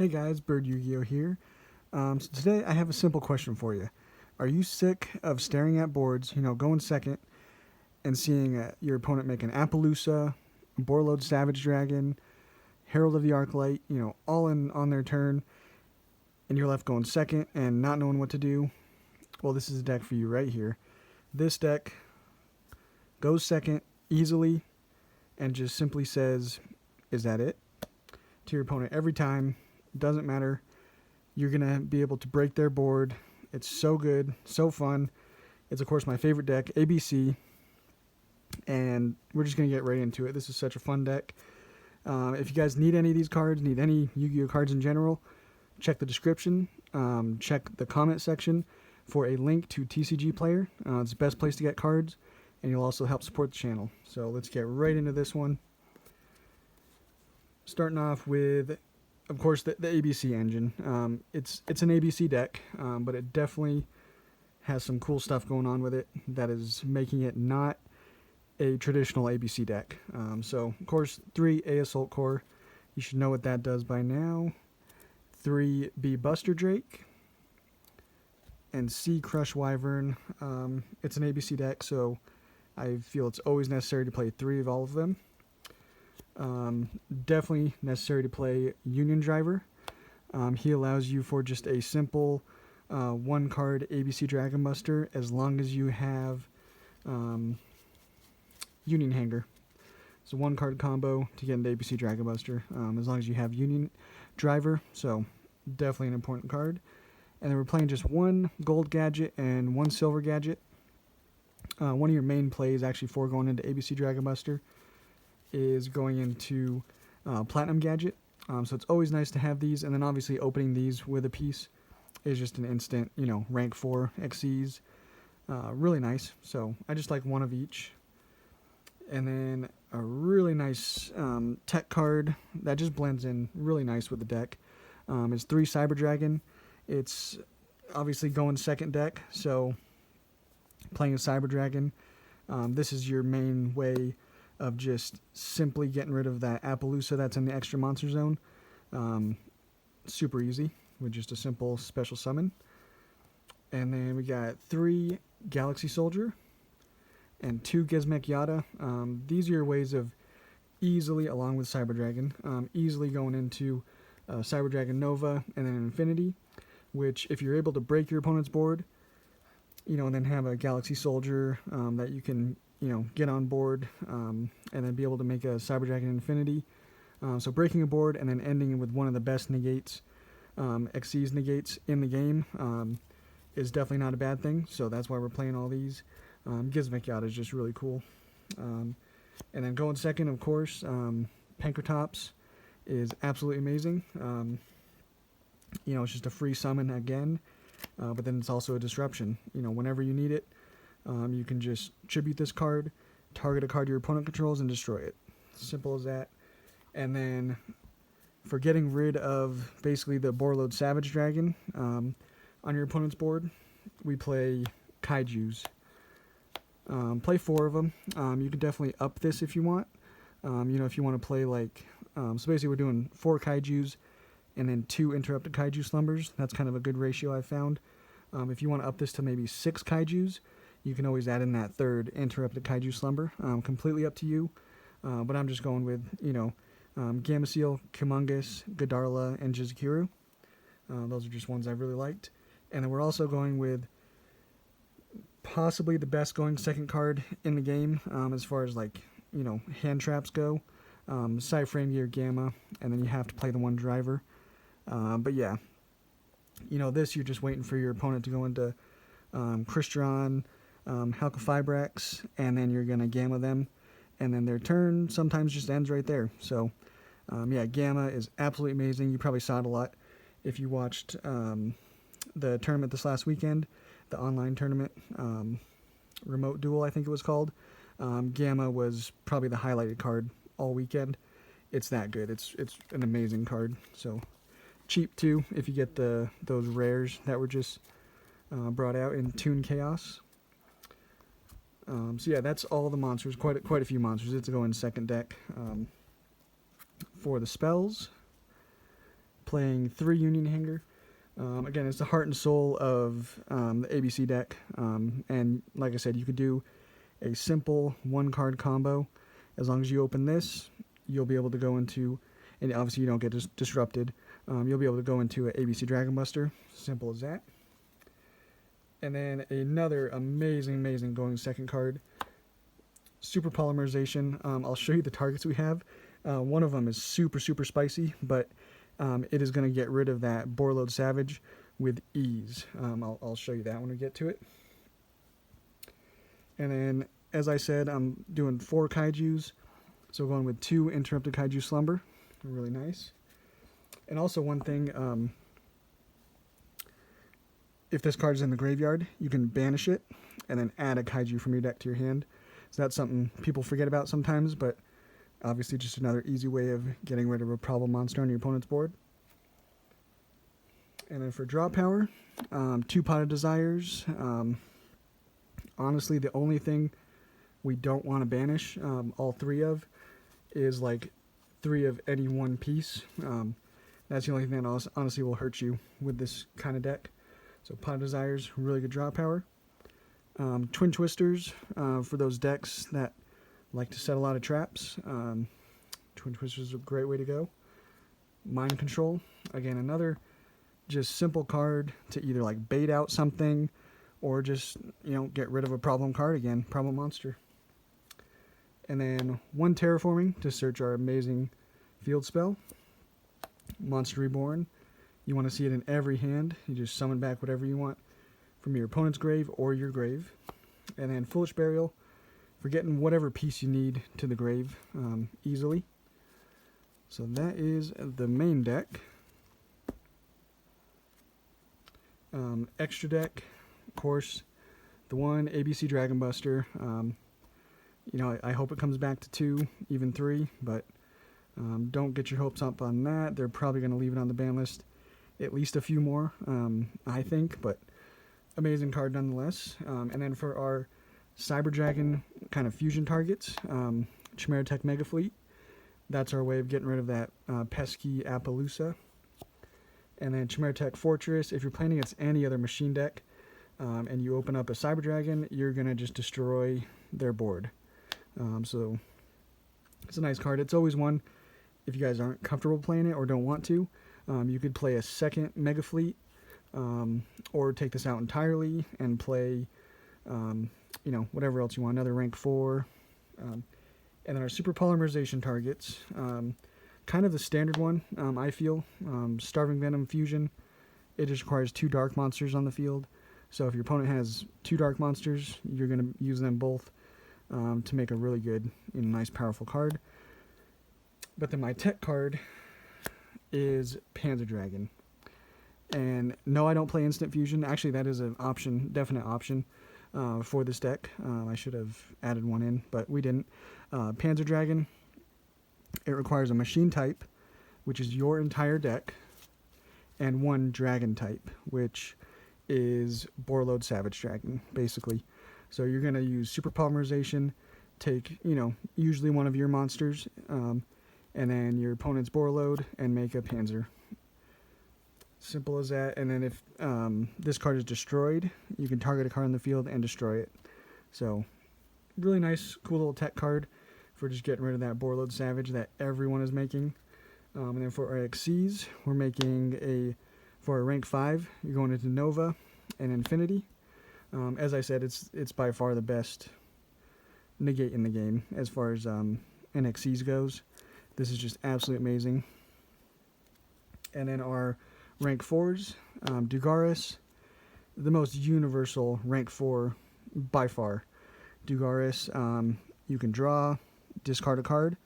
Hey guys, Bird Yugioh here. So today I have a simple question for you. Are you sick of staring at boards, going second and seeing your opponent make an Appaloosa, Borreload Savage Dragon, Herald of the Arclight, all in on their turn, and you're left going second and not knowing what to do? Well, this is a deck for you right here. This deck goes second easily and just simply says, "Is that it?" to your opponent every time. Doesn't matter. You're going to be able to break their board. It's so good, so fun. It's, of course, my favorite deck, ABC. And we're just going to get right into it. This is such a fun deck. If you guys need any of these cards, need any Yu-Gi-Oh cards in general, check the description. Check the comment section for a link to TCG Player. It's the best place to get cards, and you'll also help support the channel. So let's get right into this one. Starting off with, of course, the ABC engine. It's an ABC deck, but it definitely has some cool stuff going on with it that is making it not a traditional ABC deck. So, of course, 3 A Assault Core. You should know what that does by now. 3 B Buster Drake. And C Crush Wyvern. It's an ABC deck, so I feel it's always necessary to play 3 of all of them. Definitely necessary to play Union Driver. He allows you for just a simple 1 card ABC Dragon Buster as long as you have Union Hanger. It's a 1 card combo to get into ABC Dragon Buster as long as you have Union Driver, so definitely an important card. And then we're playing just 1 gold gadget and 1 silver gadget. One of your main plays actually for going into ABC Dragon Buster is going into Platinum Gadget. So it's always nice to have these, and then obviously opening these with a piece is just an instant, rank 4 XCs. Really nice. So I just like 1 of each. And then a really nice tech card that just blends in really nice with the deck is 3 Cyber Dragon. It's obviously going second deck, so playing a Cyber Dragon, this is your main way of just simply getting rid of that Appaloosa that's in the extra monster zone. Super easy with just a simple special summon. And then we got 3 Galaxy Soldier and 2 Gizmek Yada. These are your ways of easily, along with Cyber Dragon, easily going into Cyber Dragon Nova and then Infinity, which if you're able to break your opponent's board, and then have a Galaxy Soldier that you can get on board and then be able to make a Cyber Dragon Infinity. So breaking a board and then ending with one of the best negates, Xyz negates in the game is definitely not a bad thing. So that's why we're playing all these. Gizmek Yada is just really cool. And then going second, of course, Pankratops is absolutely amazing. It's just a free summon again, but then it's also a disruption. Whenever you need it, you can just tribute this card, target a card your opponent controls, and destroy it. Simple as that. And then for getting rid of basically the Borreload Savage Dragon on your opponent's board, we play kaijus. Play 4 of them. You can definitely up this if you want. If you want to play so basically we're doing 4 kaijus and then 2 interrupted kaiju slumbers. That's kind of a good ratio I've found. If you want to up this to maybe 6 kaijus, you can always add in that 3rd interrupted kaiju slumber. Completely up to you. But I'm just going with, Gameciel, Kumungus, Godarla, and Jizukiru. Those are just ones I really liked. And then we're also going with possibly the best going second card in the game as far as hand traps go. Cyframe Gear Gamma, and then you have to play the 1 driver. But yeah, this you're just waiting for your opponent to go into Crystron, Halqifibrax, and then you're going to Gamma them, and then their turn sometimes just ends right there. So, Gamma is absolutely amazing. You probably saw it a lot if you watched the tournament this last weekend, the online tournament, Remote Duel, I think it was called. Gamma was probably the highlighted card all weekend. It's that good. It's an amazing card. So cheap too if you get those rares that were just brought out in Toon Chaos. So yeah, that's all the monsters. Quite a few monsters. It's a go in second deck. For the spells, playing 3 Union Hanger. Again, it's the heart and soul of the ABC deck. And like I said, you could do a simple 1-card combo. As long as you open this, you'll be able to go into, and obviously you don't get disrupted, you'll be able to go into an ABC Dragon Buster. Simple as that. And then another amazing going second card, Super Polymerization. I'll show you the targets we have. One of them is super spicy, but it is going to get rid of that Borreload Savage with ease. I'll show you that when we get to it. And then, as I said, I'm doing 4 kaijus, so going with 2 Interrupted Kaiju Slumber. Really nice. And also one thing, if this card is in the graveyard, you can banish it and then add a kaiju from your deck to your hand. So that's something people forget about sometimes, but obviously just another easy way of getting rid of a problem monster on your opponent's board. And then for draw power, 2 Pot of Desires. Honestly, the only thing we don't want to banish all 3 of is like 3 of any one piece. That's the only thing that honestly will hurt you with this kind of deck. So Pot of Desires, really good draw power. Twin Twisters, for those decks that like to set a lot of traps. Twin Twisters is a great way to go. Mind Control, again, another just simple card to either like bait out something or just, get rid of a problem card again, problem monster. And then 1 Terraforming to search our amazing field spell. Monster Reborn. You want to see it in every hand. You just summon back whatever you want from your opponent's grave or your grave. And then Foolish Burial for getting whatever piece you need to the grave easily. So that is the main deck. Extra deck, of course, the 1 ABC Dragon Buster. I hope it comes back to 2, even 3, but don't get your hopes up on that. They're probably going to leave it on the ban list at least a few more, I think, but amazing card nonetheless. And then for our Cyber Dragon kind of fusion targets, Chimera Tech Mega Fleet. That's our way of getting rid of that pesky Appaloosa. And then Chimera Tech Fortress. If you're playing against any other machine deck and you open up a Cyber Dragon, you're going to just destroy their board. So it's a nice card. It's always one, if you guys aren't comfortable playing it or don't want to, you could play a second Mega Fleet or take this out entirely and play, whatever else you want, another rank 4. And then our Super Polymerization targets. Kind of the standard one, I feel. Starving Venom Fusion. It just requires 2 dark monsters on the field. So if your opponent has 2 dark monsters, you're going to use them both to make a really good and nice powerful card. But then my tech card is Panzer Dragon. And no, I don't play Instant Fusion. Actually, that is an option, definite option for this deck. I should have added one in, but we didn't. Panzer Dragon, it requires a machine type, which is your entire deck, and 1 dragon type, which is Borreload Savage Dragon, basically. So you're going to use Super Polymerization, take, usually one of your monsters, and then your opponent's Borreload, and make a Panzer. Simple as that. And then if this card is destroyed, you can target a card on the field and destroy it. So really nice, cool little tech card for just getting rid of that Borreload Savage that everyone is making. And then for our XCs, we're making for a rank 5, you're going into Nova and Infinity. As I said, it's by far the best negate in the game as far as NXCs goes. This is just absolutely amazing. And then our rank 4s, Dugaris, the most universal rank 4 by far. Dugaris, you can draw, discard a card,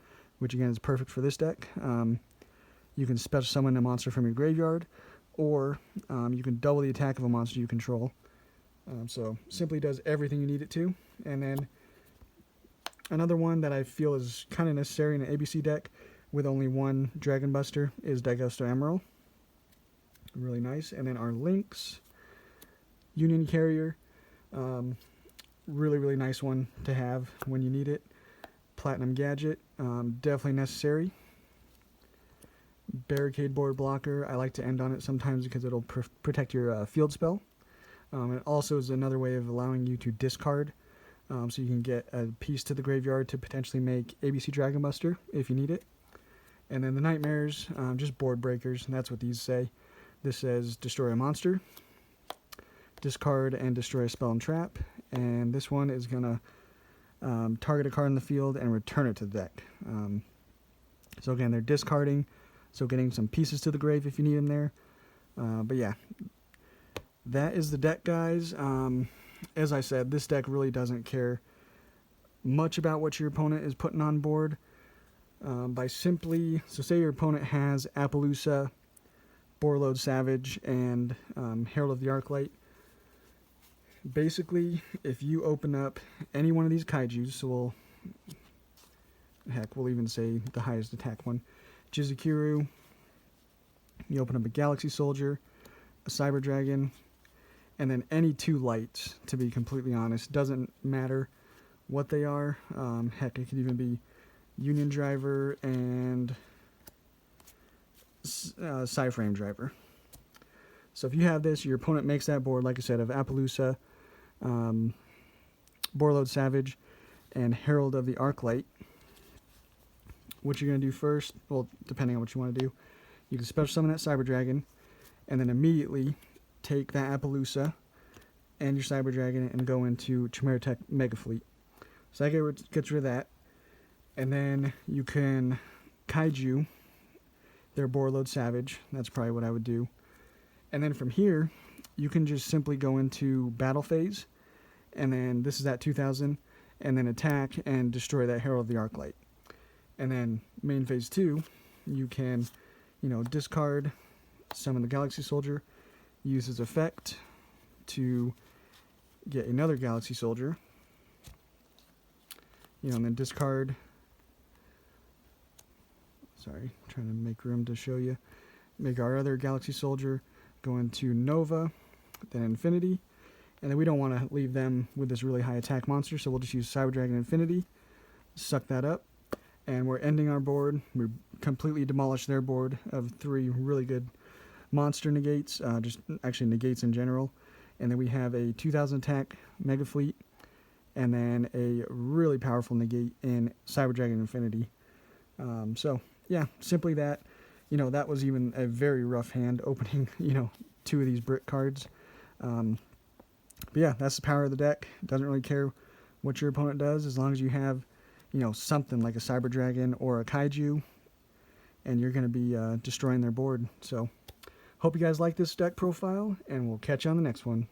which again is perfect for this deck. You can special summon a monster from your graveyard, or you can double the attack of a monster you control. So simply does everything you need it to. And then another one that I feel is kind of necessary in an ABC deck with only 1 Dragon Buster is Daigusto Emerald. Really nice. And then our links, Union Carrier, really nice one to have when you need it. Platinum Gadget, definitely necessary. barricade board blocker. I like to end on it sometimes because it'll protect your field spell. It also is another way of allowing you to discard, so you can get a piece to the graveyard to potentially make ABC Dragon Buster if you need it. And then the nightmares, just board breakers, and that's what these say. This says destroy a monster, discard and destroy a spell and trap, and this one is going to target a card in the field and return it to the deck. So again, they're discarding, so getting some pieces to the grave if you need them there. But yeah, that is the deck, guys. As I said, this deck really doesn't care much about what your opponent is putting on board. By simply, so say your opponent has Appaloosa, Borreload Savage, and Herald of the Arclight. Basically, if you open up any one of these kaijus, so we'll even say the highest attack one, Jizukiru, you open up a Galaxy Soldier, a Cyber Dragon, and then any two lights, to be completely honest. Doesn't matter what they are. Heck, it could even be Union Driver and Psyframe Driver. So if you have this, your opponent makes that board, like I said, of Appaloosa, Borreload Savage, and Herald of the Arclight. What you're going to do first, well, depending on what you want to do, you can special summon that Cyber Dragon, and then immediately take that Appaloosa and your Cyber Dragon and go into Chimera Tech Mega Fleet. So that gets rid of that. And then you can kaiju their Borreload Savage. That's probably what I would do. And then from here, you can just simply go into battle phase. And then this is at 2000. And then attack and destroy that Herald of the Arclight. And then main phase 2, you can, discard, summon the Galaxy Soldier, use his effect to get another Galaxy Soldier, and then discard. Sorry, trying to make room to show you. Make our other Galaxy Soldier go into Nova, then Infinity, and then we don't want to leave them with this really high attack monster, so we'll just use Cyber Dragon Infinity, suck that up, and we're ending our board. We completely demolished their board of 3 really good monster negates, just actually negates in general, and then we have a 2000 attack Mega Fleet, and then a really powerful negate in Cyber Dragon Infinity. So yeah, simply that. That was even a very rough hand opening, 2 of these brick cards. But yeah, that's the power of the deck. Doesn't really care what your opponent does as long as you have, something like a Cyber Dragon or a Kaiju, and you're going to be destroying their board. So hope you guys like this deck profile, and we'll catch you on the next one.